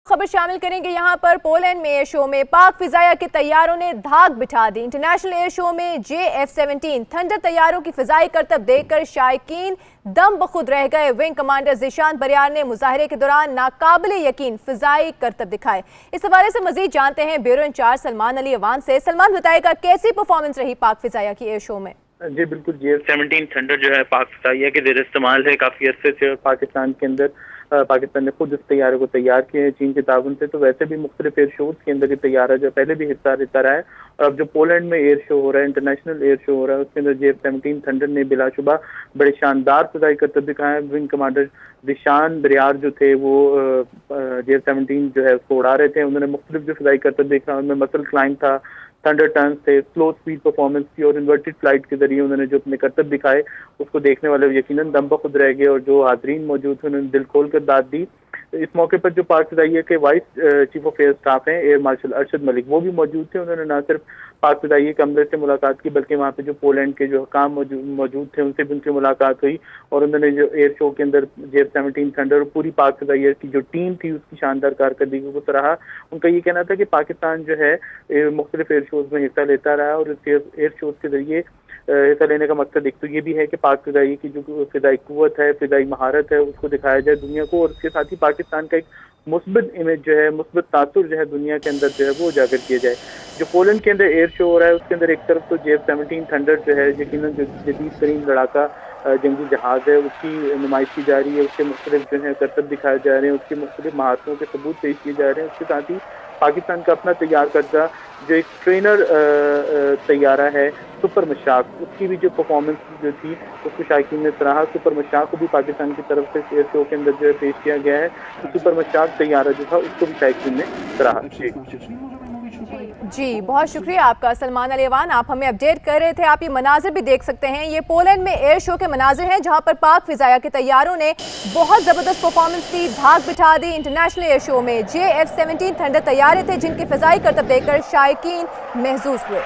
खबर शामिल करेंगे यहाँ पर पोलैंड में एयर शो में पाक फिजाया के तैयारों ने धाक बिठा दी। इंटरनेशनल एयर शो में JF-17 थंडर तैयारों की फिजाई करतब देखकर शायकीन दम बखुद रह गए। विंग कमांडर ज़ीशान बरियार ने मुजाहरे के दौरान नाकाबिले यकीन फिजाई करतब दिखाए। इस हवाले से मजीद जानते हैं ब्यूरो इंचार्ज सलमान अली अवान से। सलमान, बताएगा कैसी परफॉर्मेंस रही पाक फिजाया की एयर शो में? जी बिल्कुल, JF-17 थंडर जो है पाक फिजाइया के ज़ेर इस्तेमाल है काफ़ी अरसे से। पाकिस्तान के अंदर पाकिस्तान ने खुद इस तैयारे को तैयार किया है चीन के ताउन से। तो वैसे भी मुख्तलिफ एयर शोज के अंदर ये तैयारा जो पहले भी हिस्सा लेता रहा है, और अब जो पोलैंड में एयर शो हो रहा है, इंटरनेशनल एयर शो हो रहा है, उसके अंदर JF-17 थंडर ने बिलाशुबा बड़े शानदार फिजाई करतब दिखाए। विंग कमांडर ज़ीशान बरियार जो थे वो JF-17 जो है उसको उड़ा रहे थे। उन्होंने मुख्तलिफ जो फिजाई करतब देखा, उनमें मसल क्लाइंब था, थंडर टर्न्स थे, स्लो स्पीड परफॉर्मेंस थी, और इन्वर्टेड फ्लाइट के जरिए उन्होंने जो अपने करतब दिखाए उसको देखने वाले यकीनन दम बखुद रह गए। और जो हाज़रीन मौजूद थे उन्होंने दिल खोल कर दाद दी। इस मौके पर जो पाक फिजाइया के vice chief of air staff हैं एयर मार्शल अरशद मलिक, वो भी मौजूद थे। उन्होंने न सिर्फ पाक फिजाइया के अमले से मुलाकात की, बल्कि वहाँ पे जो पोलैंड के जो हुकाम मौजूद थे उनसे भी उनकी मुलाकात हुई। और उन्होंने जो एयर शो के अंदर JF-17 थंडर और पूरी पाक फिजाइया की जो टीम थी उसकी शानदार कारकर्दगी को सराहा। उनका ये कहना था कि पाकिस्तान जो है मुख्तलिफ एयर शोज में हिस्सा लेता रहा, और इस एयर शोज के जरिए हिस्सा लेने का मकसद एक तो ये भी है कि पाक फिजाई की जो फिजाई कुव्वत है, फिजाई महारत है, उसको दिखाया जाए दुनिया को। और इसके साथ ही पाकिस्तान का एक मुस्बत इमेज जो है, मुस्बत तासुर जो है दुनिया के अंदर जो है वो उजागर किया जाए। जो पोलैंड के अंदर एयर शो हो रहा है उसके अंदर एक तरफ तो JF-17 थंडर जो है यकीनन जो जदीद तरीन लड़ाका जंगी जहाज है उसकी नुमाइश की जा रही है, उसके मुख्तलिफ जो है करतब दिखाए जा रहे हैं, उसकी मुख्तलिफ महारतों के सबूत पेश किए जा रहे हैं। उसके साथ ही पाकिस्तान का अपना तैयार करदा जो एक ट्रेनर तैयारा है सुपर मशाक, उसकी भी जो परफॉर्मेंस जो थी उसको शायकीन ने सराहा। सुपर मशाक को भी पाकिस्तान की तरफ से एयर शो के अंदर जो है पेश किया गया है। तो सुपर मशाक तैयारा जो था उसको भी शायकीन ने सराहा। जी, बहुत शुक्रिया आपका सलमान अली अवान, आप हमें अपडेट कर रहे थे। आप ये मनाजिर भी देख सकते हैं, ये पोलैंड में एयर शो के मनाजिर हैं जहां पर पाक फिजाया के तैयारों ने बहुत ज़बरदस्त परफॉर्मेंस दी, धाक बिठा दी। इंटरनेशनल एयर शो में JF-17 थंडर तैयारे थे जिनकी फिजाई करतब देखकर शायकीन महजूज हुए।